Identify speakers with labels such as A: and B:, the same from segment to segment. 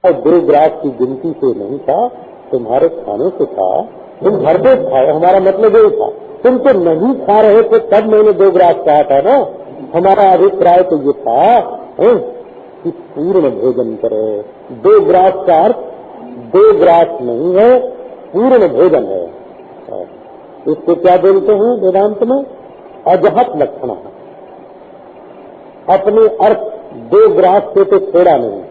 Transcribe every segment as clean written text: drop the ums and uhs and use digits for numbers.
A: दो ग्रास की गिनती से नहीं था, तुम्हारे खाने से था। तुम भर पेट खाओ, हमारा मतलब यही था। तुम तो नहीं खा रहे थे तब मैंने 2 ग्रास कहा था ना। हमारा अभिप्राय तो ये था कि पूर्ण भोजन करे। 2 ग्रास का अर्थ 2 ग्रास नहीं है, पूर्ण भोजन है। इसको क्या बोलते हैं वेदांत में? अजहत लक्षण। अपने अर्थ 2 ग्रास से तो थोड़ा नहीं,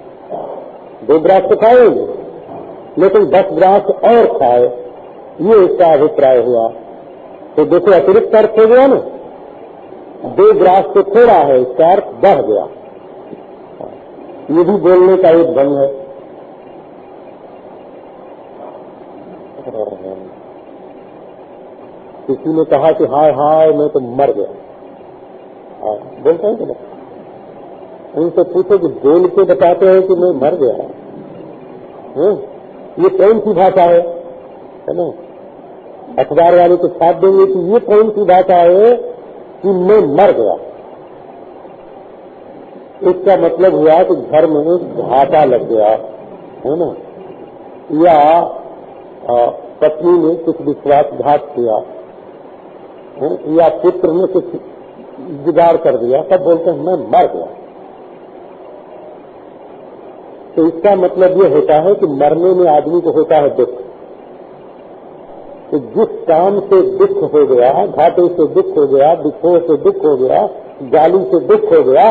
A: 2 ग्रास तो खाएंगे लेकिन 10 ग्रास और खाए, ये इसका अभिप्राय हुआ। तो देखो अतिरिक्त अर्थ हो गया ना, 2 ग्रास तो थोड़ा है, इसका अर्थ बढ़ गया। ये भी बोलने का एक ढंग है। किसी ने कहा कि हाय हाय मैं तो मर गया, बोलते हैं कि नहीं? उनसे पूछो कि बोल के बताते हैं कि मैं मर गया, ये कौन सी भाषा है ना? अखबार वाले को छाप देंगे कि ये कौन सी भाषा है कि मैं मर गया। इसका मतलब हुआ कि घर में घाटा लग गया है ना, या पत्नी ने कुछ विश्वासघात किया, या पुत्र ने कुछ जुगाड़ कर दिया, तब बोलते हैं मैं मर गया। तो इसका मतलब ये होता है कि मरने में आदमी को होता है दुख। तो जिस काम से दुख हो गया, घाटे से दुख हो गया, दुखों से दुख हो गया, गाली से दुख हो गया,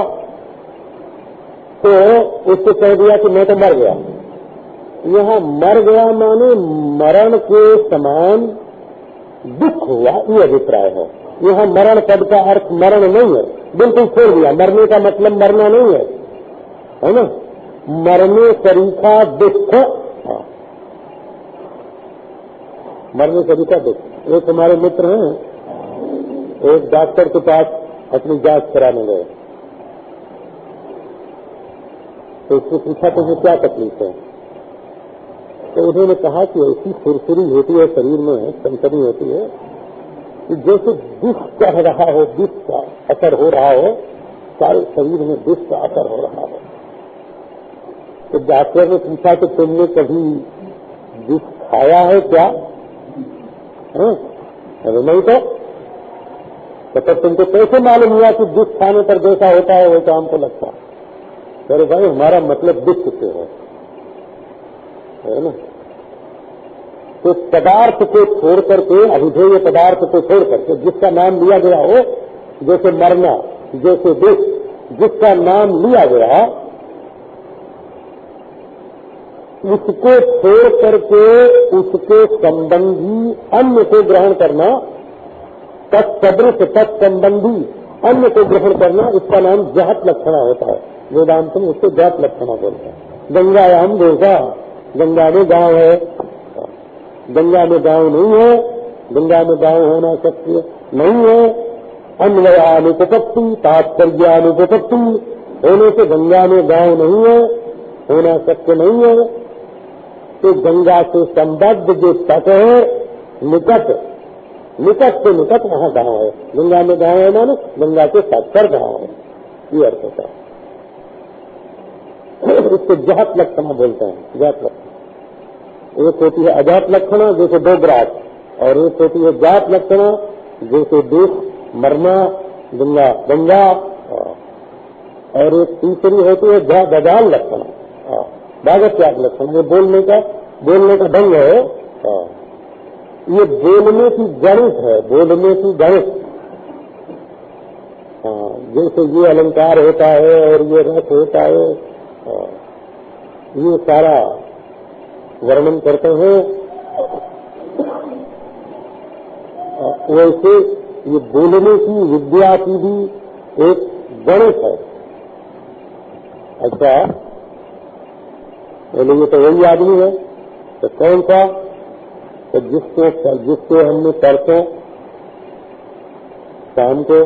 A: तो उससे कह दिया कि मैं तो मर गया। यहाँ मर गया माने मरण के समान दुख हुआ, ये अभिप्राय है। यहाँ मरण पद का अर्थ मरण नहीं है, बिल्कुल छोड़ दिया। मरने का मतलब मरना नहीं है ना? मरने सरीखा दुख, मरने सरीखा दुख। एक हमारे मित्र हैं, एक डॉक्टर के पास अपनी जांच कराने गए, तो उसको पूछा तुझे क्या तकलीफ है? तो उन्होंने कहा कि ऐसी सुरसुरी होती है शरीर में, सनसनी होती है कि जैसे विष चढ़ रहा हो, विष का असर हो रहा हो, सारे शरीर में विष का असर हो रहा हो। तो डॉक्टर ने पूछा कि तुमने कभी विष खाया है क्या? अरे नहीं तो तब तुमको कैसे मालूम हुआ कि विष खाने पर जैसा होता है वैसा हमको लगता है? अरे भाई हमारा मतलब विष से है ना। तो पदार्थ को छोड़ करके, अभिधेय पदार्थ को छोड़ करके जिसका नाम लिया गया हो, जैसे मरना, जैसे विष, जिसका नाम लिया गया उसको छोड़ करके उसके संबंधी अन्य को ग्रहण करना, तत्सदृश तत्संबंधी अन्य को ग्रहण करना, इसका नाम जहत लक्षणा होता है। वेदांत में उसको जहत लक्षणा बोलते हैं। गंगायाम देखा, गंगा में गांव है, गंगा में गांव नहीं है, गंगा में गांव होना शक्य नहीं है। अन्वयानुपपत्ति, तात्पर्यानुपपत्ति होने से गंगा में गांव नहीं है, होना शक्य नहीं है। तो गंगा से संबद्ध जो तट है, निकट, निकट से निकट वहाँ गांव है। गंगा में गांव है माने गंगा के तट पर गांव है, ये अर्थ होता है। इसको जहत लक्षणा बोलते हैं। जहत लक्षणा एक होती है अजहत लक्षणा, जैसे 2 ग्रास, और एक होती है जात लक्षणा, जैसे दुख, मरना, गंगा गंगा, और एक तीसरी होती है दजाल लक्षणा, भागत त्याग लक्षण। ये बोलने का ढंग है। ये बोलने की गणित है, बोलने की गणित। जैसे ये अलंकार होता है और ये रस होता है, ये सारा वर्णन करते हैं। वैसे ये बोलने की विद्या की भी एक गणित है। अच्छा, बोले ये तो वही आदमी है, तो कौन सा? तो जिसको हमने परसों शाम को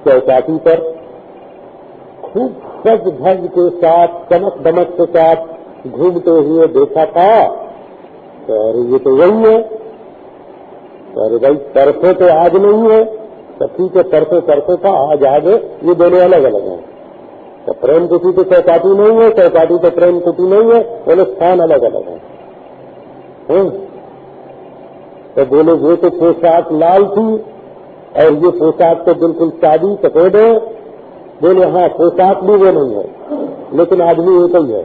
A: चौपाटी पर खूब सज धज के साथ, चमक दमक के साथ घूमते हुए देखा था, तो अरे ये तो वही है। तो अरे भाई परसों तो आज नहीं है, तो ठीक है परसों परसों था, आज आगे, ये दोनों अलग अलग हैं। तो प्रेम कुटी तो चौपाटी नहीं है, चौपाटी तो प्रेम कुटी नहीं है, बोले स्थान अलग अलग है। तो बोले वो तो पोशाक लाल थी और ये पोशाक तो बिल्कुल सादी सफेद है। बोले हाँ, पोशाक भी वो नहीं है, लेकिन आदमी एक ही है,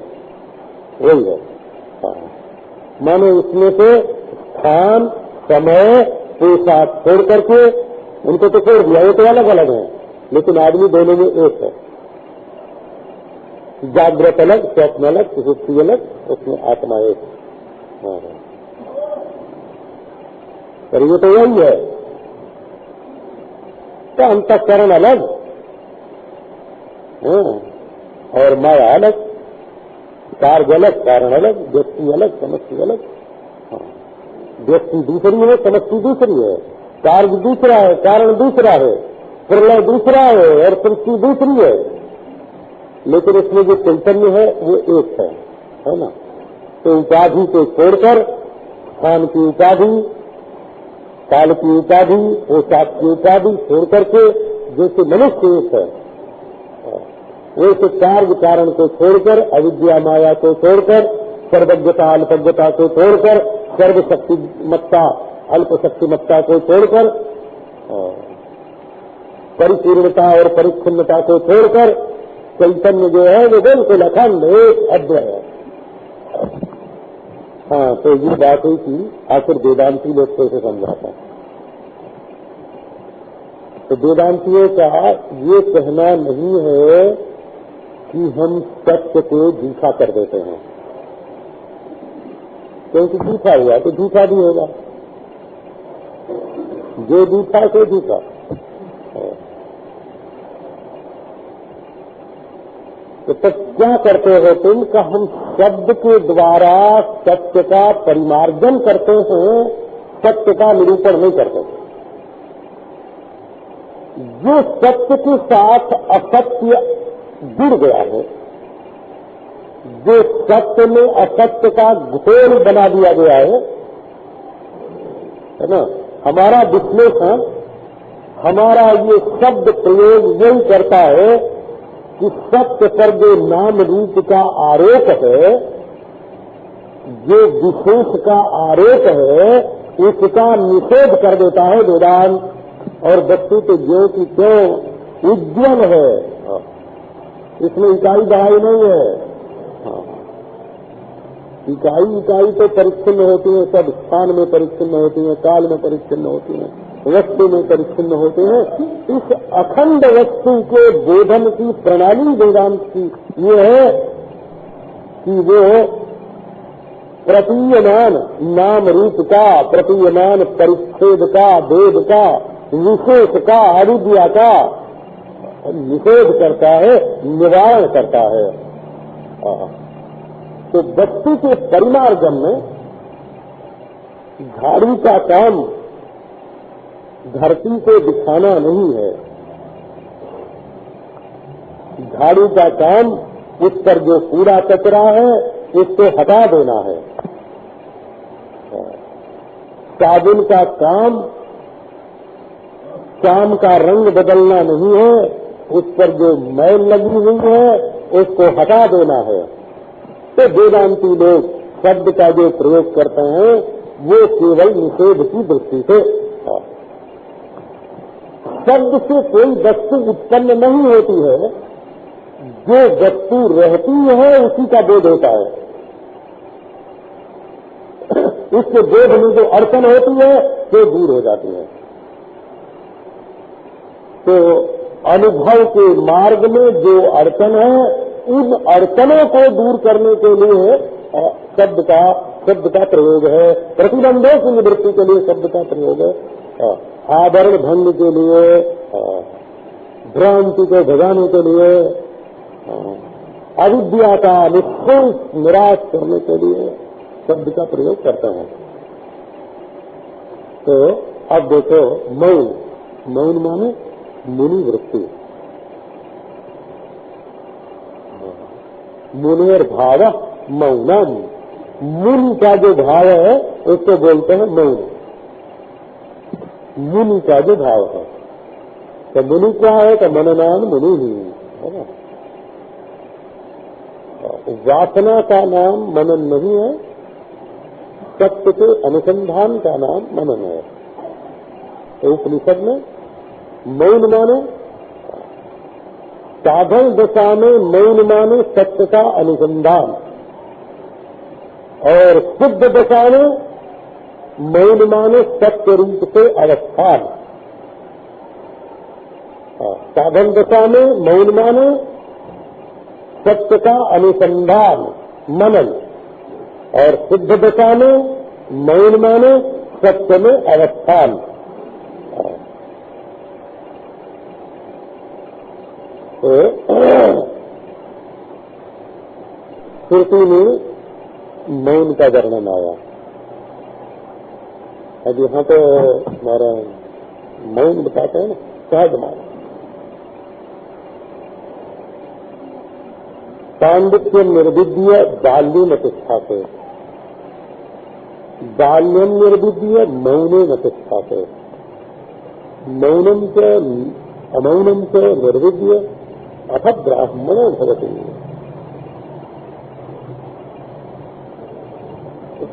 A: वही है। हाँ। माने उसमें से स्थान, समय, पोशाक छोड़ करके उनको तो छोड़ दिया, ये तो अलग अलग है, लेकिन आदमी दोनों में एक है। जागृत अलग, स्वप्न अलग, सुषुप्ति अलग, उसमें आत्मा एक। हाँ। पर ये तो यही है। तो अंतःकरण अलग और माया अलग, कार्य अलग, कारण अलग, व्यक्ति अलग, समष्टि अलग। व्यक्ति दूसरी है, समष्टि दूसरी है, कार्य दूसरा है, कारण दूसरा है, प्रलय दूसरा है और सृष्टि दूसरी है, लेकिन इसमें जो चैतन्य है वो एक है ना। तो उपाधि को छोड़कर, स्थान की उपाधि, काल की उपाधि, पोशाक की उपाधि छोड़ करके जैसे मनुष्य एक है, वैसे कार्य कारण को छोड़कर, अविद्या माया को छोड़कर, सर्वज्ञता अल्पज्ञता को छोड़कर, सर्वशक्तिमत्ता अल्पशक्तिमत्ता को छोड़कर, परिपूर्णता और परिच्छिन्नता को छोड़कर चैतन्य जो है वो बिल्कुल अखंड एक अद्वय है। हाँ, तो ये बात हुई कि आखिर वेदांती लोग कैसे समझाता है। तो वेदांतियों का ये कहना नहीं है कि हम सत्य को झूठा कर देते हैं, क्योंकि झूठा हुआ तो झूठा भी होगा, जो झूठा तो झूठा। तो तब क्या करते हो तुम? का हम शब्द के द्वारा सत्य का परिमार्जन करते हैं, सत्य का निरूपण नहीं करते। जो सत्य के साथ असत्य जुड़ गया है, जो सत्य में असत्य का घोल बना दिया गया है ना, हमारा विश्लेषण, हमारा ये शब्द प्रयोग यही करता है कि सत्य पर जो नाम रूप का आरोप है, जो विशेष का आरोप है, उसका निषेध कर देता है वेदांत। और वस्तु तो जो कि क्यों उज्ज्वल है, इसमें इकाई दहाई नहीं है। इकाई तो परिच्छिन्न होती है, सब स्थान में परिच्छिन्न होती है, काल में परिच्छिन्न होती है, वस्तु में परिच्छिन्न होते हैं। इस अखंड वस्तु के बोधन की प्रणाली वेदांत की ये है कि वो प्रतीयमान नाम रूप का, प्रतीयमान परिच्छेद का, भेद का, विशेष का, अविद्या का निषेध करता है, निवारण करता है। तो वस्तु के परिमार्जन में झाड़ू का काम धरती को दिखाना नहीं है, झाड़ू का काम उस पर जो कूड़ा कचरा है उसको हटा देना है। साबुन का काम शाम का रंग बदलना नहीं है, उस पर जो मैल लगी हुई है उसको हटा देना है। तो वेदांती लोग शब्द का जो प्रयोग करते हैं वो केवल निषेध की दृष्टि से। शब्द से कोई वस्तु उत्पन्न नहीं होती है, जो वस्तु रहती है उसी का बोध होता है। उसके बोध में जो अड़चन होती है वो दूर हो जाती है। तो अनुभव के मार्ग में जो अड़चन है, उन अड़चनों को दूर करने के लिए शब्द का प्रयोग है। प्रतिबंधों की निवृत्ति के लिए शब्द का प्रयोग है। आवरण भंग के लिए, भ्रांति को भगाने के लिए, अविद्या का निराश करने के लिए शब्द का प्रयोग करते हैं। तो अब देखो, मौन माने मुनि वृत्ति। मुनेर भाव मौनम, मुनि का जो भाव है उसको बोलते हैं मौन। मुनि का जो भाव है, तो मुनि क्या है? तो मननान मुनि ही है ना। वासना का नाम मनन नहीं है, सत्य के अनुसंधान का नाम मनन है। तो उपनिषद में मौन माने, साधन दशा में मौन माने सत्य का अनुसंधान, और शुद्ध दशा में मौन माने सत्य रूप से अवस्थान। साधन दशा में मौन माने सत्य का अनुसंधान मनन, और शुद्ध दशा में मौन माने सत्य में अवस्थान। तो श्रुति में मौन का वर्णन आया। अब यहाँ तो हमारा मौन बताते हैं ना, सहज मान। पांडित्य निर्विद्य बाल्यम तिष्ठाते, बाल्यम निर्विद्य मौने न तिष्ठाते, मौनम च अमौनम च निर्विद्य अथ ब्राह्मणो भवति।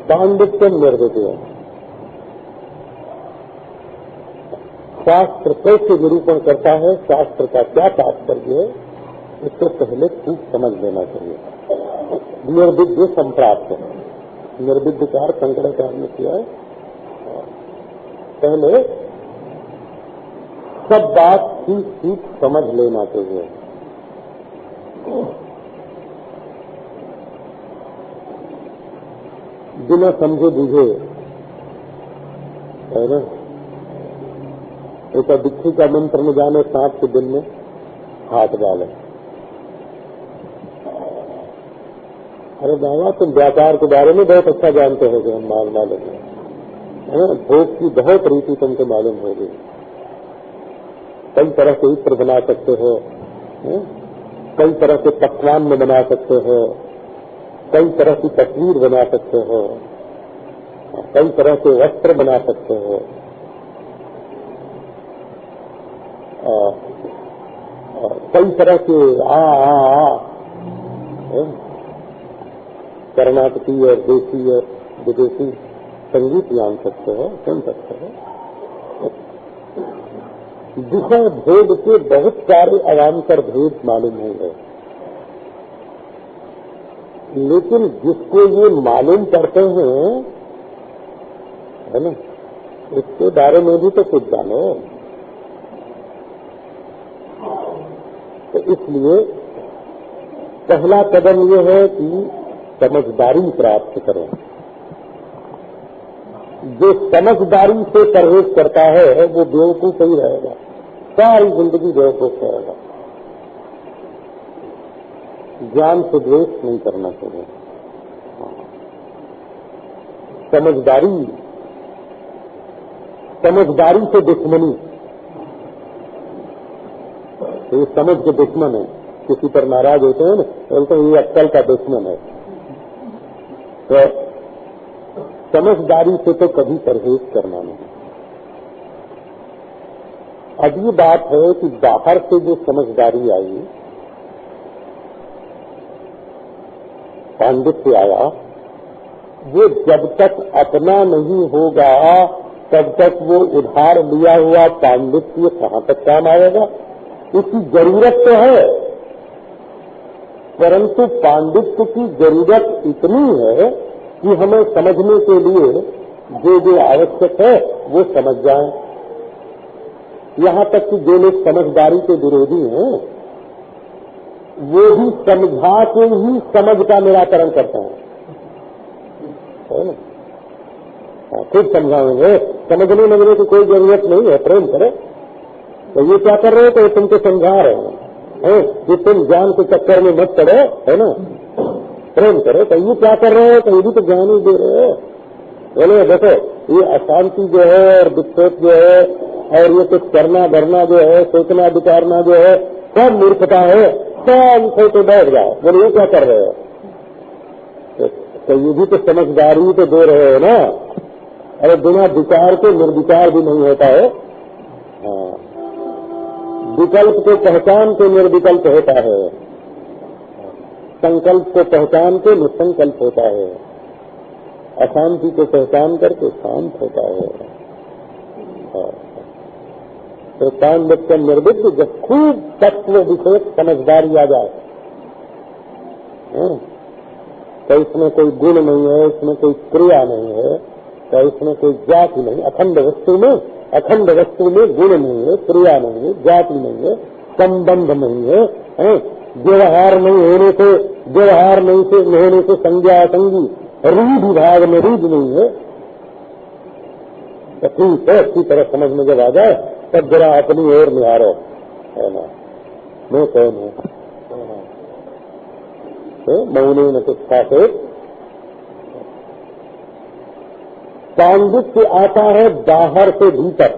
A: पांडित्य निर्विद्य, शास्त्र कैसे निरूपण करता है, शास्त्र का क्या तात्पर्य है, इसको पहले खूब समझ लेना चाहिए। निर्विद्य संप्राप्त, निर्विद्य का शंकराचार्य ने किया है। पहले सब बात ठीक ठीक समझ लेना चाहिए। बिना समझे बूझे है ना, एक दीक्षी का मंत्र में जाने 7 के दिन में हाथ डाले। अरे बाबा, तुम व्यापार के बारे में बहुत अच्छा जानते हो, हम मालूम है ना, भोग की बहुत रीति तुमको मालूम होगी, कई तरह के इत्र बना सकते हो, कई तरह के पकवान में बना सकते हो, कई तरह की तस्वीर बना सकते हो, कई तरह के वस्त्र बना सकते हो, कई तरह के कर्नाटकी और देसी और विदेशी संगीत जान सकते हो, सुन सकते हो। विषय भेद के बहुत सारे अवान्तर भेद मालूम होंगे, लेकिन जिसको ये मालूम करते हैं है ना, उसके बारे में भी तो कुछ जानो। तो इसलिए पहला कदम ये है कि समझदारी प्राप्त करें। जो समझदारी से परहेज करता है वो बेवकूफ ही रहेगा, सारी जिंदगी बेवकूफ रहेगा। ज्ञान से द्वेष नहीं करना चाहिए। समझदारी से दुश्मनी, तो ये समझ के दुश्मन है। किसी पर नाराज होते हैं ना, बोलते हैं ये अक्ल का दुश्मन है। तो समझदारी से तो कभी परहेज करना नहीं। अब ये बात है कि बाहर से जो समझदारी आई, पांडित्य आया, वो जब तक अपना नहीं होगा तब तक वो उधार लिया हुआ पांडित्य कहाँ तक काम आएगा। उसकी जरूरत तो है, परंतु पांडित्य की जरूरत इतनी है कि हमें समझने के लिए जो जो आवश्यक है वो समझ जाएं। यहाँ तक कि जो लोग समझदारी के विरोधी हैं वो भी समझा के ही समझ का निराकरण करते हैं, है ना। खुद समझाएंगे, समझने लगने की कोई जरूरत नहीं है, प्रेम करें। तो ये क्या कर रहे हो, तो तुमको समझा रहे हैं कि तुम ज्ञान के चक्कर में मत पड़ो, है ना, प्रेम करो। तो ये क्या कर रहे हो, तो ये भी तो ज्ञान ही दे रहे हो। बोले देखो, ये अशांति जो है और विक्षेप जो है और ये कुछ करना धरना जो है, सोचना विचारना जो है, सब मूर्खता है, सब सोच बैठ जाओ। बोले ये क्या कर रहे हो, तो ये भी तो समझदारी तो दे रहे हो ना। अरे बिना विचार के निर्विचार भी नहीं होता है। विकल्प को पहचान के निर्विकल्प होता है। संकल्प को पहचान के निसंकल्प होता है, अशांति को पहचान करके शांत होता है। तो पांडित्य निर्विघ्न जब खूब तत्व विषय समझदारी आ जाए, तो इसमें कोई गुण नहीं है, इसमें कोई क्रिया नहीं है, तो इसमें कोई जाति नहीं, अखंड वस्तु में गुण नहीं है, क्रिया नहीं है, जाति नहीं है, संबंध नहीं है, व्यवहार नहीं होने से संज्ञा असंगी, रूढ़ भाग में रूढ़ नहीं है। तो ठीक है, अच्छी तरह समझ में जब आ जाए तब जरा अपनी ओर निहारो, है ना, मैं कौन हूँ। तो मौनी न कुछ खाते पांडित्य आता है बाहर से भीतर,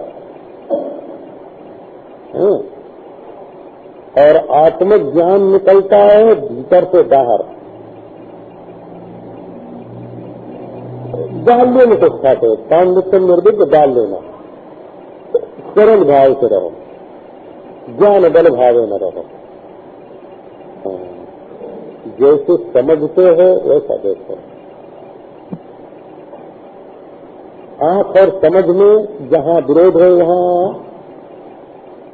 A: और आत्मज्ञान निकलता है भीतर से बाहर। डाल लेने को खाते पांडित्य निर्विघ्न डाल लेना, सरल भाव से रहो, ज्ञान बल भावे न रहो, जैसे समझते हो वैसा देखो। आंख और समझ में जहाँ विरोध है वहाँ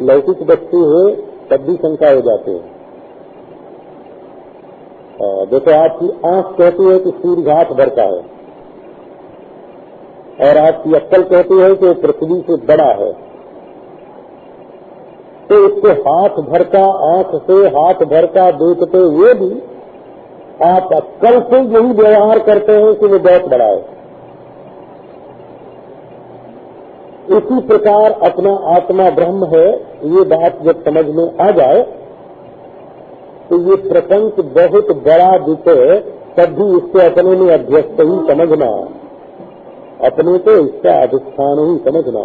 A: लौकिक वस्तु हो तब भी शंका हो जाती है। देखो, आपकी आंख कहती है कि सूर्य हाथ भर का है, और आपकी अक्ल कहती है कि पृथ्वी से बड़ा है, तो इसके हाथ भर का, आंख से हाथ भर का देखते हुए भी आप अक्ल से यही व्यवहार करते हैं कि वो बहुत बड़ा है। इसी प्रकार अपना आत्मा ब्रह्म है, ये बात जब समझ में आ जाए तो ये प्रपंच बहुत बड़ा दिखे तब भी इसके अपने में अध्यस्त ही समझना, अपने को इसका अधिष्ठान ही समझना,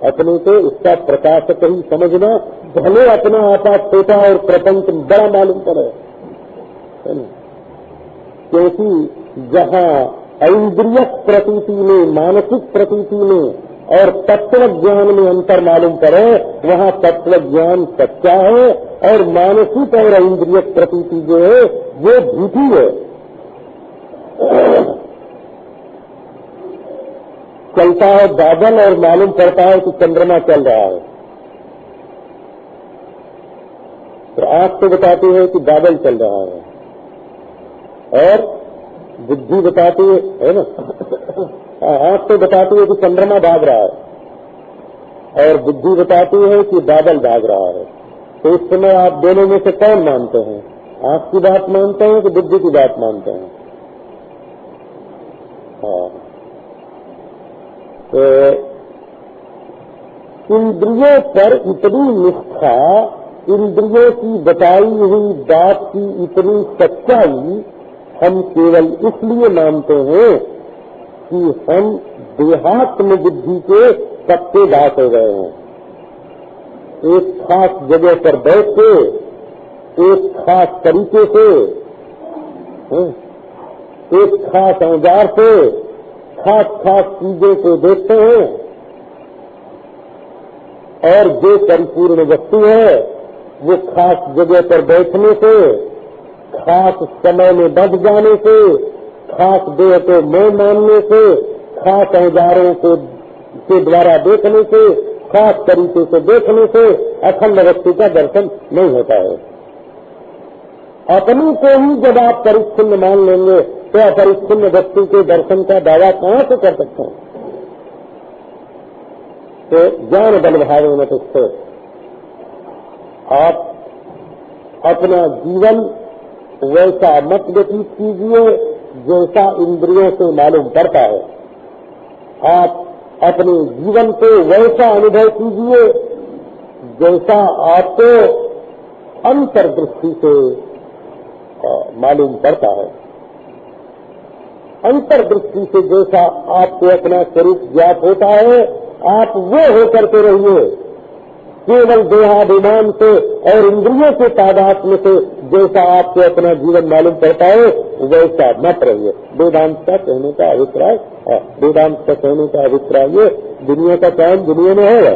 A: अपने को इसका प्रकाशक ही समझना, भले अपना आपा छोटा और प्रपंच बड़ा मालूम पड़े। क्योंकि जहाँ इंद्रिय प्रतीति में, मानसिक प्रतीति में और तत्व ज्ञान में अंतर मालूम पड़े, वहाँ तत्व ज्ञान सच्चा है और मानसिक और इंद्रिय प्रतीति जो है वो झूठी है। चलता है बादल और मालूम पड़ता है कि चंद्रमा चल रहा है, तो आंख तो बताती है कि बादल चल रहा है, और बुद्धि बताती है ना, आंख तो बताती है कि चंद्रमा भाग रहा है, और बुद्धि बताती है कि बादल भाग रहा है। तो इस समय आप दोनों में से कौन मानते हैं? आंख की बात मानते हैं कि बुद्धि की बात मानते हैं? हाँ, तो इंद्रियों पर इतनी निष्ठा, इंद्रियों की बताई हुई बात की इतनी सच्चाई हम केवल इसलिए मानते हैं कि हम देहात्म बुद्धि के पक्के दास हो गए हैं। एक खास जगह पर बैठ के, एक खास तरीके से, एक खास औजार से खास खास चीजों को देखते हैं, और जो परिपूर्ण वस्तु है वो खास जगह पर बैठने से, खास समय में बढ़ जाने से, खास देह को मैं मानने से, खास औजारों को के द्वारा देखने से, खास तरीके से देखने से अखंड वस्तु का दर्शन नहीं होता है। अपने को ही जब आप परिच्छिन्न मान लेंगे तो अपरिच्छिन्न वस्तु के दर्शन का दावा कहाँ से कर सकते हैं? तो ज्ञान बल भाव में तो आप अपना जीवन वैसा मत व्यतीत कीजिए जैसा इंद्रियों से मालूम पड़ता है। आप अपने जीवन को वैसा अनुभव कीजिए जैसा आपको अंतर्दृष्टि से मालूम पड़ता है। अंतर्दृष्टि से जैसा आपको अपना स्वरूप ज्ञात होता है, आप वो होकर के रहिए। केवल देहाभिमान से और इंद्रियों के तादात्म्य से जैसा आपको अपना जीवन मालूम पड़ता है वैसा मत रहिए। वेदांत का कहने का अभिप्राय, वेदांत का कहने का अभिप्राय ये दुनिया का काम दुनिया में है।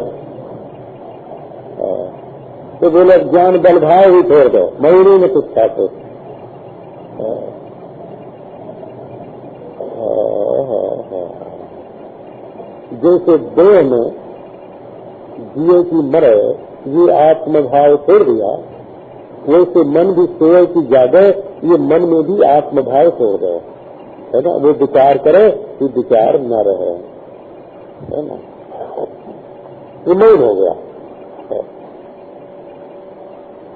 A: तो बोले ज्ञान बल भाव ही छोड़ दो, महीने में कुछ खाते। जैसे देह में जिए की मरे ये आत्मभाव छोड़ दिया, वैसे मन भी सोए की जागे, ये मन में भी आत्मभाव छोड़ गए, है ना। वो विचार करे कि विचार न रहे, है ना। ये मौन हो गया।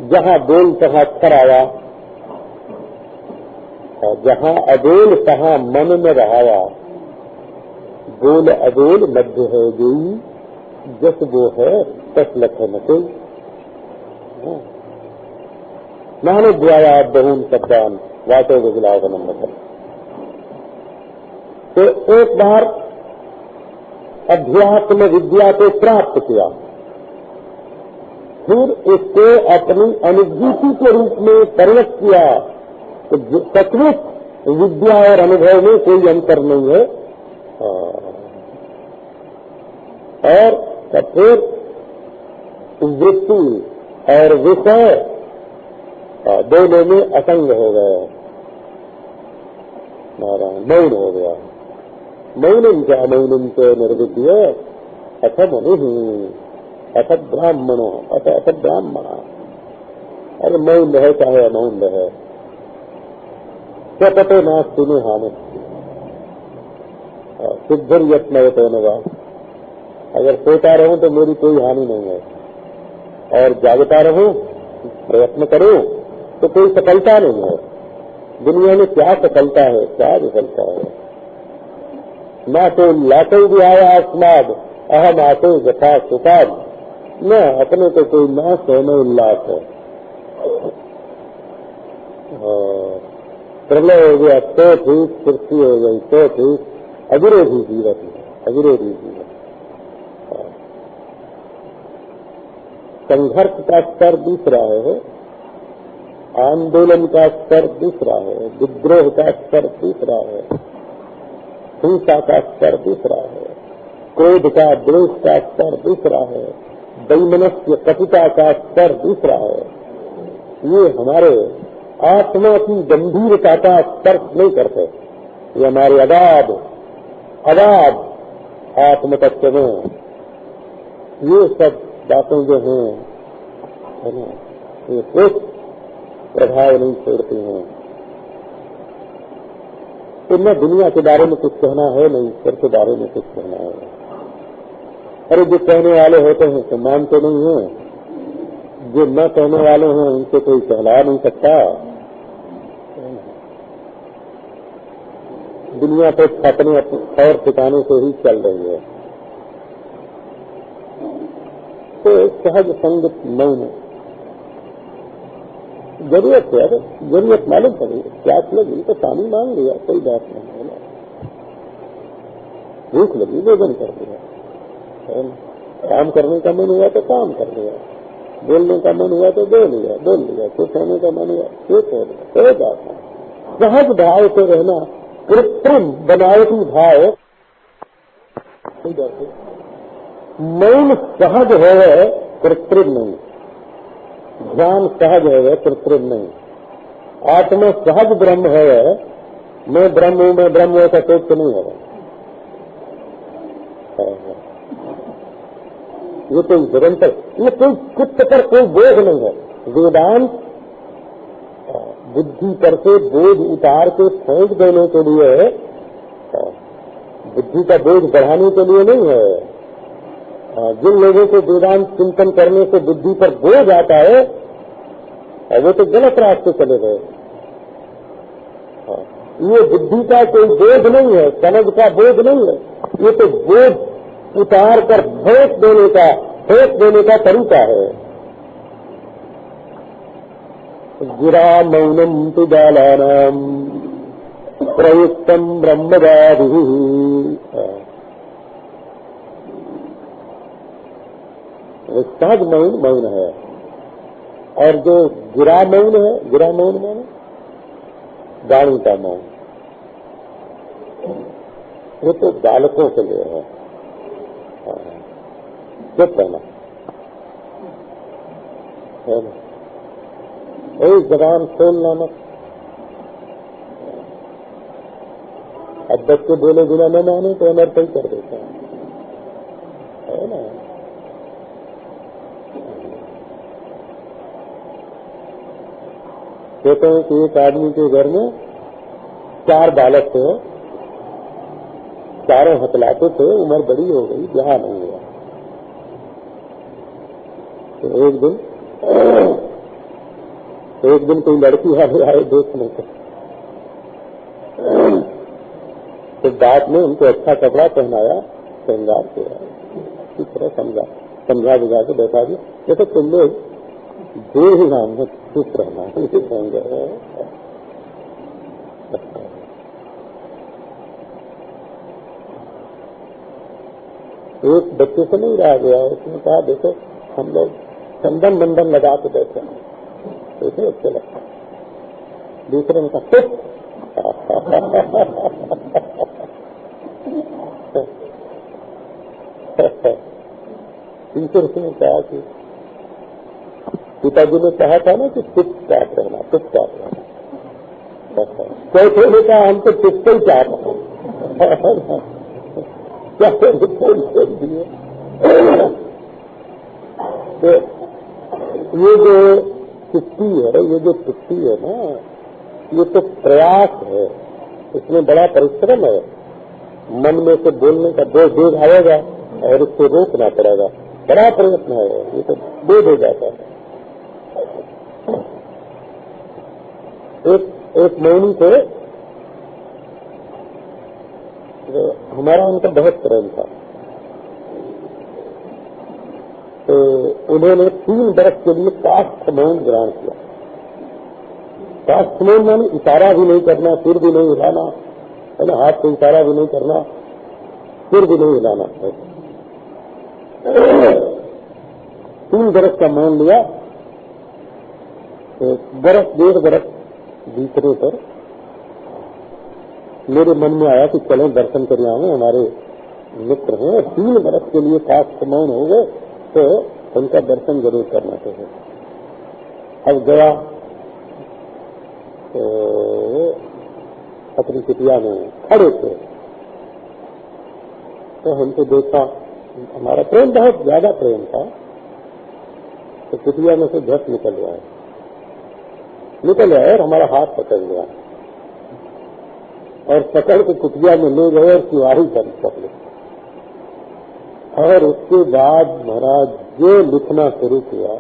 A: जहाँ बोल तहाँ अक्षर आया, जहाँ अबोल तहाँ मन में रहाया, बोल अबोल मध्य है जोई, जस वो है तस लखे न कोई। नाने द्वाया बहुन शब्दान वाचो विलावनम मतलब। तो एक बार अध्यात्म विद्या को प्राप्त किया, फिर इसको अपनी अनुभूति के रूप में परिणत किया, तो सचमुच विद्या और अनुभव में कोई अंतर नहीं है। और फिर वृत्ति और विषय दोनों में असंग हो गए, नारायण मौन हो गया। मौनम च अमौनम च निर्विद्य अथ मनु अथ ब्राह्मणो अथ ब्राह्मणा। अरे मौन रहे चाहे अमौन रहे, स्वपते नास्ति न हानि, सिद्धर यत्न होने। अगर सोता रहूं तो मेरी कोई हानि नहीं है, और जागता रहूं प्रयत्न करूं तो कोई सफलता नहीं है। दुनिया में क्या सफलता है, क्या विफलता है। न तो लातो भी आया आसमाद अहम आते यथा सुखाद, न अपने तो कोई नाश है न उल्लास है। प्रलय हो गया तो ठीक, सृष्टि हो गई तो ठीक, अविरोधी जीवन है, अविरोधी जीवन। संघर्ष का स्तर दूसरा है, आंदोलन का स्तर दूसरा है, विद्रोह का स्तर दूसरा है, हिंसा का स्तर दूसरा है, क्रोध का द्वेष का स्तर दूसरा है, वैमनस्य कटुता का स्तर दूसरा है। ये हमारे आत्मा की गंभीरता का स्तर नहीं करते, ये हमारे अगाध आत्म तत्व में ये सब बातें जो हैं, है ना, ये कुछ प्रभाव नहीं छोड़ती हैं। तो न दुनिया के बारे में कुछ कहना है, न ईश्वर के बारे में कुछ कहना है। अरे जो कहने वाले होते हैं तो मानते नहीं हैं, जो न कहने वाले हैं उनसे कोई कहला नहीं सकता। दुनिया तो अपने और ठिकाने से ही चल रही है। तो सहज संगत मौन जरूरत है, जरूरत मालूम पड़ी, प्यास लगी तो पानी मांग लिया, कोई बात नहीं है ना। भूख लगी भोजन कर दिया, काम करने का मन हुआ तो काम कर लिया, बोलने का मन हुआ तो बोल लिया, कुछ होने का मन हुआ कुछ हो गया, कोई बात नहीं। सहज भाव से रहना, कृत्रिम बनावटी भाव मौन सहज है, कृत्रिम नहीं। ध्यान सहज है, कृत्रिम नहीं। आत्मा सहज ब्रह्म है, मैं ब्रह्म हूँ, मैं ब्रह्म हूँ, ऐसा सोच नहीं है। ये कोई निरंतर, ये कोई चित्त पर कोई बोझ नहीं है। वेदांत बुद्धि पर से बोझ उतार के फेंक देने के लिए, बुद्धि का बोझ बढ़ाने के लिए नहीं है। जिन लोगों को वेदांत चिंतन करने से बुद्धि पर बोझ आता है, वो तो गलत रास्ते चले गए। ये बुद्धि का कोई बोझ नहीं है, समझ का बोझ नहीं है, ये तो बोझ उतार कर फेंक देने का तरीका है। गिरा मौनम तु बालानाम प्रयुक्तम ब्रह्मवादि। सहज मौन है, और जो गिरा मौन है, गिरा मौन माने गाड़ी का मौन, वो तो बालकों के लिए है। चुप रहना है ना, जबान खोलना मत, अब बच्चे बोले बिना न माने तो अनर्थ ही कर देते हैं, है ना। कहते हैं कि एक आदमी के घर में 4 बालक थे, चारों हतलाते थे, उम्र बड़ी हो गई, ब्याह नहीं हुआ। तो एक दिन कोई लड़की वाले आए देखने को, तो बाप ने उनको अच्छा कपड़ा पहनाया, श्रृंगार किया, इस तरह समझा बुझा के बैठा दिया। जैसे तुम लोग दो ही नाम में चुप रहना, इसे समझ। एक बच्चे से नहीं रहा गया, उसने कहा देखो हम लोग चंदन मंदन लगा के बैठे हैं, ऐसे अच्छे लगता। दूसरे ने कहा चुप। तीसरे ने कहा कि पिताजी ने कहा था ना कि चुपचाप रहना, चुपचाप रहना। चौथे ने कहा हम तो चुप ही चाहते हैं, क्या दिए। तो ये जो चुप्पी है, ये जो चुप्पी है ना, ये तो प्रयास है, इसमें बड़ा परिश्रम है। मन में से बोलने का बोझ आएगा और उसको रोकना पड़ेगा, बड़ा प्रयत्न है, ये तो बोझ हो जाता है। एक मौनी को हमारा उनका बहुत प्रेम था, तो उन्होंने 3 बरस के लिए काष्ठ मौन ग्रहण किया। काष्ठ मौन मानी इशारा भी नहीं करना, सिर भी नहीं हिलाना, है ना, हाथ से इशारा भी नहीं करना, सिर भी नहीं हिलाना। 3 बरस का मौन लिया। तो 1.5 बरस बीतने पर मेरे मन में आया कि चलो दर्शन कर आए, हमारे मित्र हैं, 3 बरस के लिए काष्ठ मौन हो गए तो उनका दर्शन जरूर करना चाहिए। अब गया तो अपनी कुटिया में खड़े थे, तो हमको देखा, हमारा प्रेम बहुत ज्यादा प्रेम था, तो कुटिया में से झट निकल आया और हमारा हाथ पकड़ लिया और पकड़ के कुटिया में ले गए और तिवारी बंद कर ले। और उसके बाद महाराज जो लिखना शुरू किया,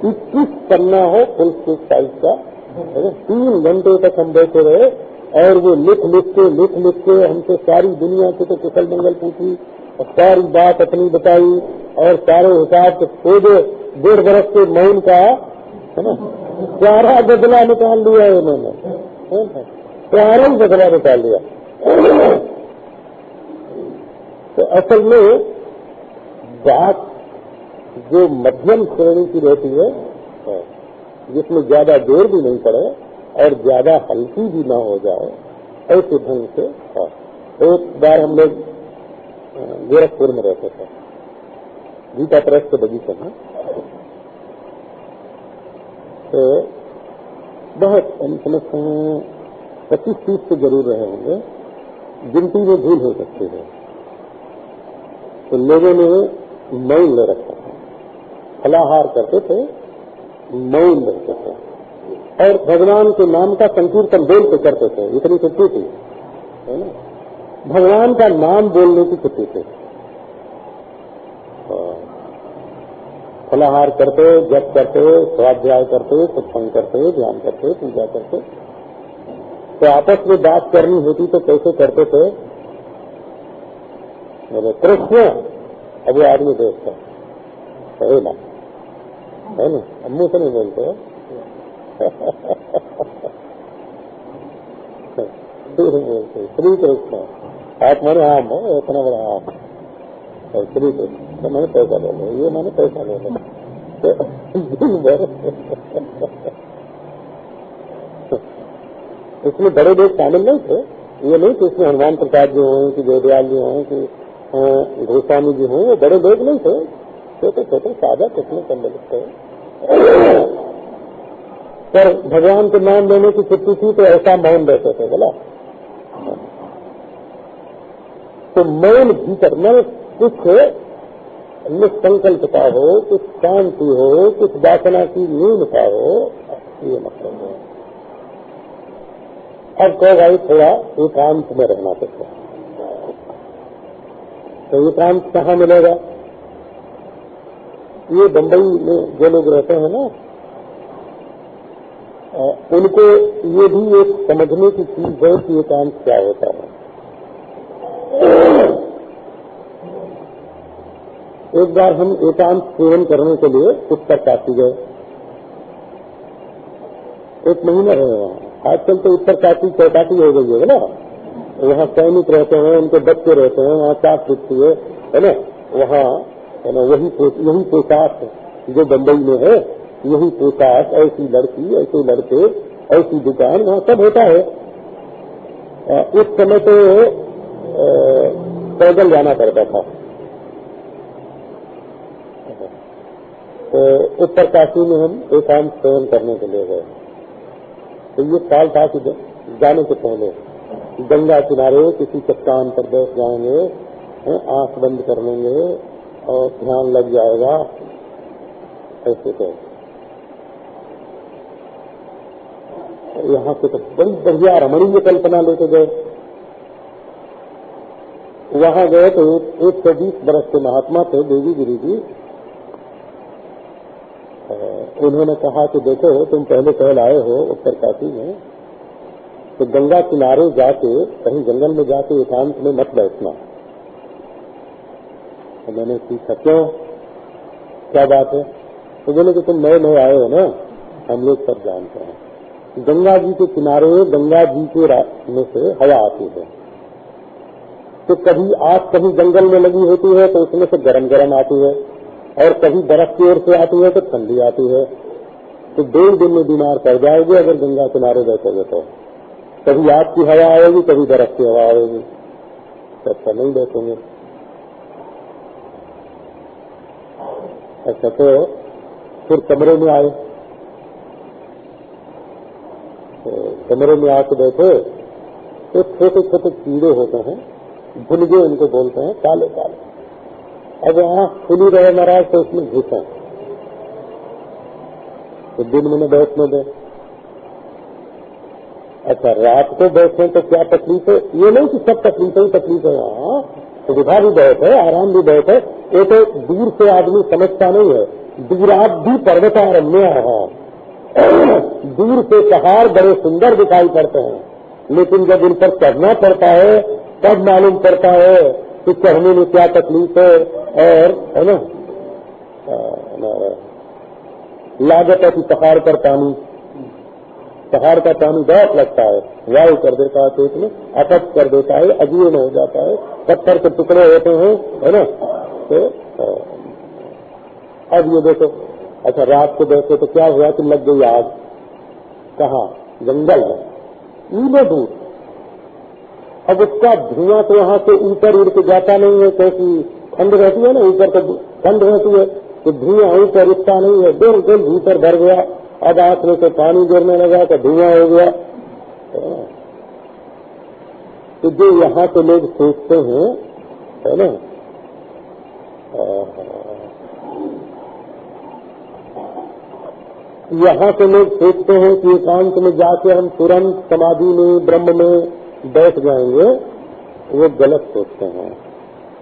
A: 21 पन्ना हो फुल स्पीड साइज का, 3 घंटे तक हम बैठे रहे और वो लिख लिख के हमसे सारी दुनिया के तो कुशल मंगल पूछी और सारी बात अपनी बताई और सारे हिसाब से खोजे। 1.5 बरस के मौन का, है ना, सारा बदला निकाल लिया उन्होंने, सारा बदला निकाल लिया। तो असल में बात जो मध्यम श्रेणी की रहती है, जिसमें ज्यादा जोर भी नहीं पड़े और ज्यादा हल्की भी ना हो जाए, ऐसे ढंग से। एक बार हम लोग गोरखपुर में रहते थे, गीता प्रेस के बगीचे में, तो बहुत हम समझते हैं 25-30 से जरूर रहे होंगे, गिनती में भूल हो सकती है। तो लोगों ने मौन ले रखा था, फलाहार करते थे, मौन रहते थे और भगवान के नाम का संकीर्तन बोलते करते थे। इतनी छुट्टी थी, है ना, भगवान का नाम बोलने की छुट्टी थी। फलाहार करते, जप करते, स्वाध्याय करते, सत्संग करते, ध्यान करते, पूजा करते। तो आपस में बात करनी होती तो कैसे करते थे? कृष्ण, अब वो आदमी देखता है ना, मुंह से नहीं बोलते श्री कृष्ण, आप माने आम है, इतना बड़ा आम, और श्री कृष्ण तो मैंने पैसा ले लो, ये मैंने पैसा ले लो। इसमें बड़े लोग शामिल नहीं थे, ये नहीं कि इसमें हनुमान प्रसाद जी हों कि जयदयाल जी हों कि गोस्वामी जी हों, वो बड़े लोग नहीं थे, छोटे छोटे सादा कृष्ण संबंधित थे। पर भगवान के नाम लेने की छुट्टी थी तो ऐसा मौन रहते थे बोला। तो मौन भीतर में कुछ निसंकल्पता हो, कुछ शांति हो, कुछ वासना की न्यूनता हो, ये मतलब है। अब कहो भाई थोड़ा एकांत में रहना पड़ता है, तो एकांत कहाँ मिलेगा? ये बंबई में जो लोग रहते हैं ना, उनको ये भी एक समझने की चीज है कि एकांत क्या होता है। एक बार हम एकांत सेवन करने के लिए उत्तरकाशी गए, 1 महीना रहे वहाँ। आजकल तो उत्तरकाशी चौपाटी हो गई है ना, वहाँ सैनिक रहते हैं, उनके बच्चे रहते हैं, वहाँ चाक छुट्टी है ना, वहाँ है ना यही पोशाक जो बम्बई में है, यही पोशाक, ऐसी लड़की, ऐसे लड़के, ऐसी दुकान, वहाँ सब होता है। उस समय तो पैदल जाना पड़ता था। तो उत्तरकाशी में हम एकांत सेवन करने के लिए गए। तो ये साल था कि जाने से पहले गंगा किनारे किसी चट्टान पर बैठ जाएंगे, आंख बंद कर लेंगे और ध्यान लग जाएगा, ऐसे तो यहाँ से तो बड़ी बढ़िया रमणीय कल्पना लेके गए। वहाँ गए तो 120 वर्ष के महात्मा थे, देवी गिरी जी। उन्होंने कहा कि देखो तुम पहले आए हो उत्तरकाशी में, तो गंगा किनारे जाके कहीं जंगल में जाके एकांत में मत बैठना। तो मैंने पूछा क्यों, क्या बात है? तो बोले कि तुम नए आए हो ना, हम लोग सब जानते हैं, गंगा जी के किनारे गंगा जी के में से हवा आती है, तो कभी आग कहीं जंगल में लगी होती है तो उसमें से गरम गरम आती है, और कभी बर्फ की ओर से आती है तो ठंडी आती है। तो 2 दिन में बीमार पड़ जाओगे अगर गंगा किनारे बैठोगे तो। कभी आग की हवा आएगी, कभी बर्फ की हवा आएगी, तो अच्छा नहीं बैठेंगे। अच्छा, तो फिर कमरे में आए, तो कमरे में आके बैठे तो छोटे छोटे कीड़े होते हैं, भुलगे उनको बोलते हैं, काले काले। अब आँख खुली रहे महाराज तो उसमें घुसे, तो दिन में बैठने दे। अच्छा, रात को बैठे तो क्या तकलीफ है? ये नहीं कि सब तकलीफ है, यहाँ सुविधा भी बहुत है, आराम भी बहुत है। ये तो दूर से आदमी समझता नहीं है। दूराब्धि पर्वतारण्य है, दूर से पहाड़ बड़े सुंदर दिखाई पड़ते हैं, लेकिन जब उन पर चढ़ना पड़ता है तब मालूम पड़ता है कि चढ़ने में क्या तकलीफ है। और है ना, लागत है कि पहाड़ का पानी बहुत लगता है, वायु कर देता है पेट में, अपच कर देता है, अजीर्ण हो जाता है, पत्थर के टुकड़े होते हैं, है ना। तो अब ये देखो, अच्छा रात को बैठे तो क्या हुआ कि लग गई आग, कहाँ? जंगल में, मीलों दूर। अब उसका धुआं तो वहां से ऊपर उड़ के जाता नहीं है, क्योंकि ठंड रहती है ना, ऊपर तो ठंड रहती है, तो धुआं ऊपर उठता नहीं है, बिल्कुल भीतर भर गया। अब आंख में से पानी गिरने लगा तो धुआं हो गया। तो जो यहाँ के लोग सोचते हैं, है ना, यहाँ के लोग सोचते हैं कि एकांत में जाके हम तुरंत समाधि में, ब्रह्म में बैठ जाएंगे, वो गलत सोचते हैं।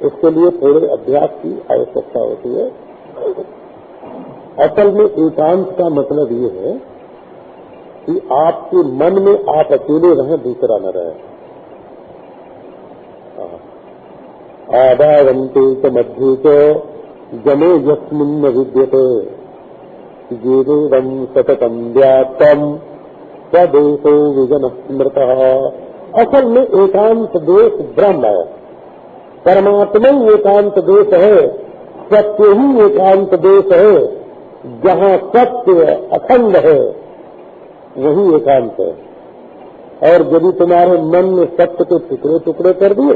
A: इसके लिए थोड़े अभ्यास की आवश्यकता होती है। असल में एकांत का मतलब ये है कि आपके मन में आप अकेले रहें, दूसरा न रहे। आधारंते च मध्ये च जने यस्मिन् विद्यते जीवेदं सततं व्याप्तं स्वदेशो विजन स्मृतः। असल में एकांत देश ब्रह्म है, परमात्मा ही एकांत देश है, सत्य ही एकांत देश है। जहाँ सत्य अखंड है वही एकांत है। और यदि तुम्हारे मन में सत्य के टुकड़े टुकड़े कर दिए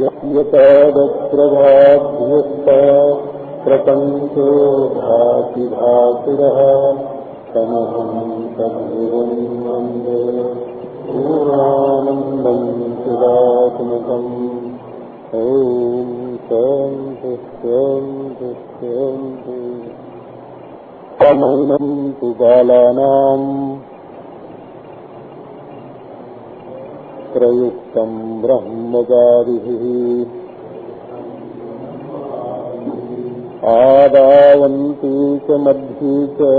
A: यतप्रभाभ्युक्त प्रपंचो भाति भासुरः तमहं तद्गुरुं वन्दे पूर्णानन्दं चिदात्मकम्। ॐ शान्ति शान्ति शान्ति। समैनं तु बालानां प्रयुक्तं ब्रह्मचारिभिः आदावन्ति च मध्ये च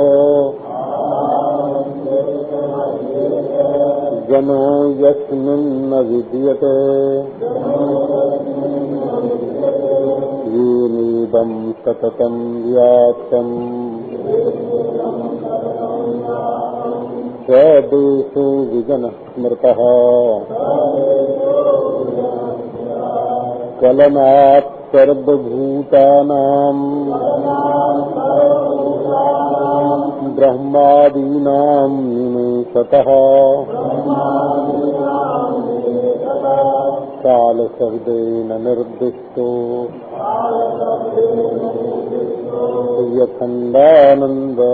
A: जनो यस्मिन्न विद्यते येनेदं सततं व्याप्तम् स देशो विजनः स्मृतः कलनात् सर्वभूतानां ब्रह्मादीनां निमेषतः कालशब्देन निर्दिष्टो यखण्डानन्दद्वयः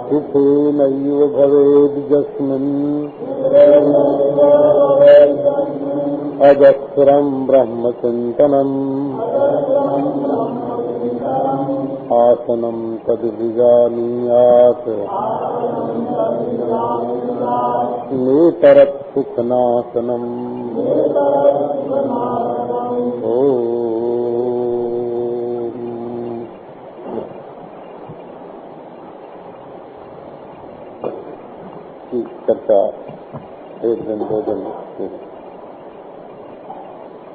A: सुखेनैव भवेद् यस्मिन् अजस्रं ब्रह्मचिन्तनम् आसनं तद्विजानीयात् नेतरत् सुखनाशनम्। चर्चा एक दिन दो दिन।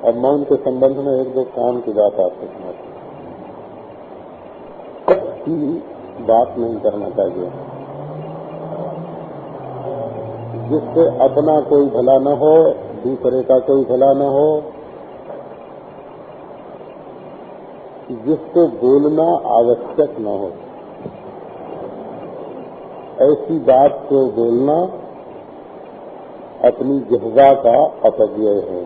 A: अब मौन के संबंध में एक दो काम की बात आपको सुनाती की बात नहीं करना चाहिए जिससे अपना कोई भला न हो, दूसरे का कोई भला न हो, जिसको बोलना आवश्यक न हो, ऐसी बात को बोलना अपनी जिह्वा का अपव्यय है।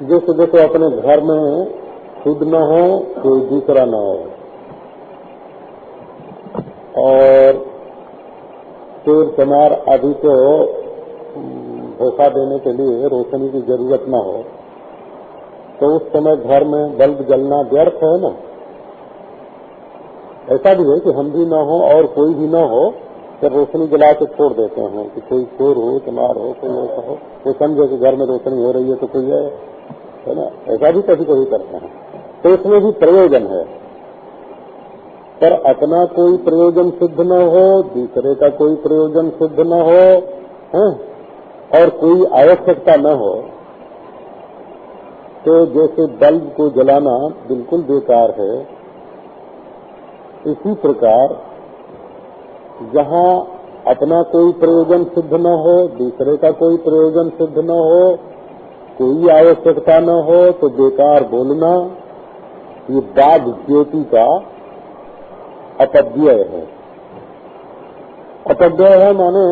A: जैसे देखो अपने घर में खुद न हो कोई दूसरा न हो, और चोर चमार आदि को धोखा देने के लिए रोशनी की जरूरत न हो, तो उस समय घर में बल्ब जलना व्यर्थ है ना। ऐसा भी है कि हम भी न हो और कोई भी न हो, तो रोशनी जला के छोड़ देते हैं कि कोई चोर हो चमार हो कोई ऐसा हो, वो समझे कि घर में रोशनी हो रही है तो कोई है ना। ऐसा भी कभी कभी करते हैं, तो इसमें भी प्रयोजन है। पर अपना कोई प्रयोजन सिद्ध न हो, दूसरे का कोई प्रयोजन सिद्ध न हो, है? और कोई आवश्यकता न हो, तो जैसे बल्ब को जलाना बिल्कुल बेकार है, इसी प्रकार जहाँ अपना कोई प्रयोजन सिद्ध न हो, दूसरे का कोई प्रयोजन सिद्ध न हो, कोई आवश्यकता न हो, तो बेकार बोलना ये बाघ ज्योति का अपव्यय है। अपव्यय है माने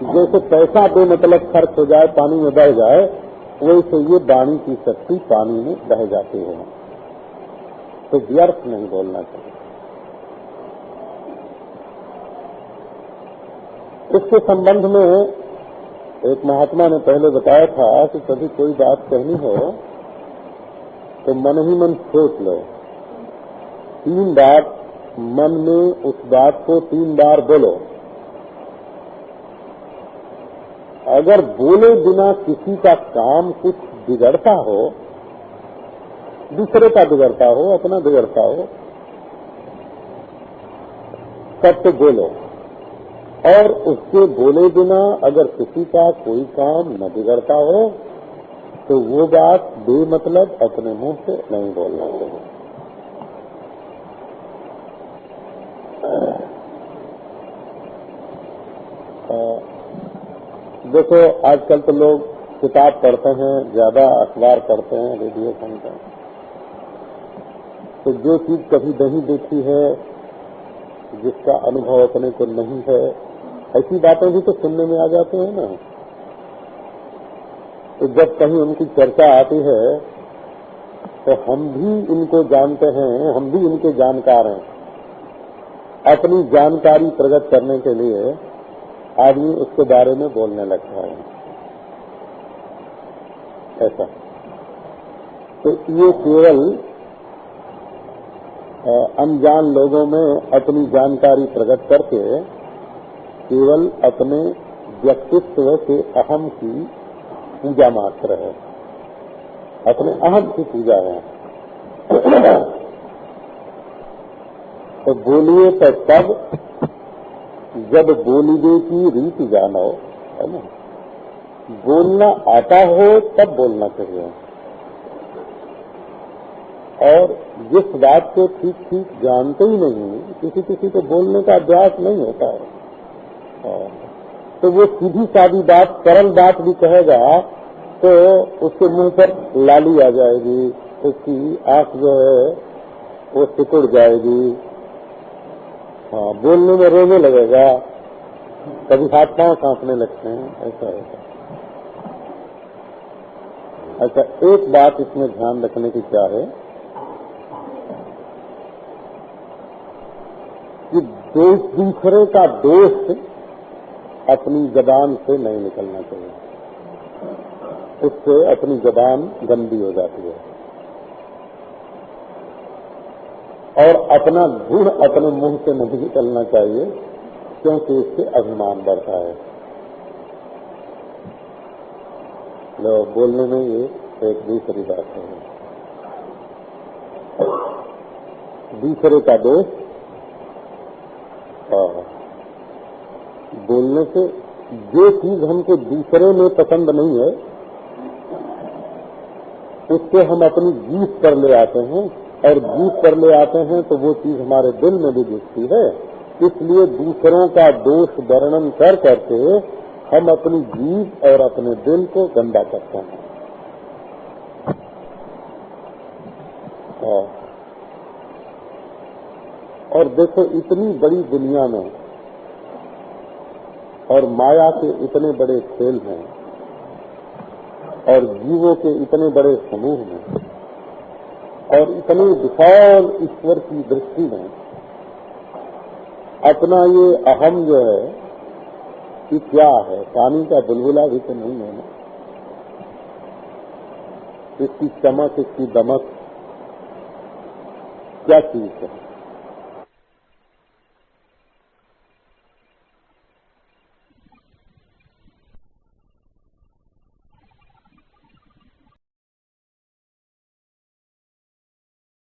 A: जैसे पैसा बेमतलब खर्च हो जाए, पानी में बह जाए, वैसे ये वाणी की शक्ति पानी में बह जाती है। तो व्यर्थ नहीं बोलना चाहिए। इसके संबंध में एक महात्मा ने पहले बताया था कि कभी कोई बात कहनी हो तो मन ही मन सोच लो, 3 बार मन में उस बात को 3 बार बोलो। अगर बोले बिना किसी का काम कुछ बिगड़ता हो, दूसरे का बिगड़ता हो, अपना बिगड़ता हो, तब तो बोलो। और उसके बोले बिना अगर किसी का कोई काम न बिगड़ता हो, तो वो बात बेमतलब अपने मुंह से नहीं बोलना चाहिए। देखो आजकल तो लोग किताब पढ़ते हैं, ज्यादा अखबार पढ़ते हैं, रेडियो सुनते हैं, तो जो चीज कभी नहीं देखी है, जिसका अनुभव अपने को नहीं है, ऐसी बातें भी तो सुनने में आ जाते हैं ना। तो जब कहीं उनकी चर्चा आती है तो हम भी इनको जानते हैं, हम भी इनके जानकार हैं। अपनी जानकारी प्रकट करने के लिए आदमी उसके बारे में बोलने लगता है, ऐसा। तो ये केवल अनजान लोगों में अपनी जानकारी प्रकट करके केवल अपने व्यक्तित्व के अहम की पूजा मात्र है, अपने अहम की पूजा है। तो बोलिए तो तब जब बोलिए की रीति जानो, है ना। बोलना आता हो तब बोलना चाहिए, और जिस बात को ठीक ठीक जानते ही नहीं, किसी को बोलने का अभ्यास नहीं होता है, तो वो सीधी सादी बात, सरल बात भी कहेगा तो उसके मुंह पर लाली आ जाएगी, उसकी आंख जो है वो सिकुड़ जाएगी, बोलने में रोने लगेगा, कभी हाथ पांव कांपने लगते हैं, ऐसा होता है। अच्छा, एक बात इसमें ध्यान रखने की क्या है कि दूसरे का दोष अपनी जबान से नहीं निकलना चाहिए, उससे अपनी जबान गंदी हो जाती है। और अपना गुण अपने मुंह से नहीं निकलना चाहिए, क्योंकि इससे अभिमान बढ़ता है। लो, बोलने में ये एक दूसरी बात है। दूसरे का दोष बोलने से, जो चीज हमको दूसरे में पसंद नहीं है उससे हम अपनी जीभ पर ले आते हैं, और जीभ पर ले आते हैं तो वो चीज हमारे दिल में भी घुसती है। इसलिए दूसरों का दोष वर्णन कर करके हम अपनी जीभ और अपने दिल को गंदा करते हैं। और देखो, इतनी बड़ी दुनिया में और माया के इतने बड़े खेल हैं और जीवों के इतने बड़े समूह में और इतने विशाल ईश्वर की दृष्टि में अपना ये अहम जो है कि क्या है, पानी का बुलबुला भी तो नहीं है ना। इसकी चमक, इसकी दमक क्या चीज है?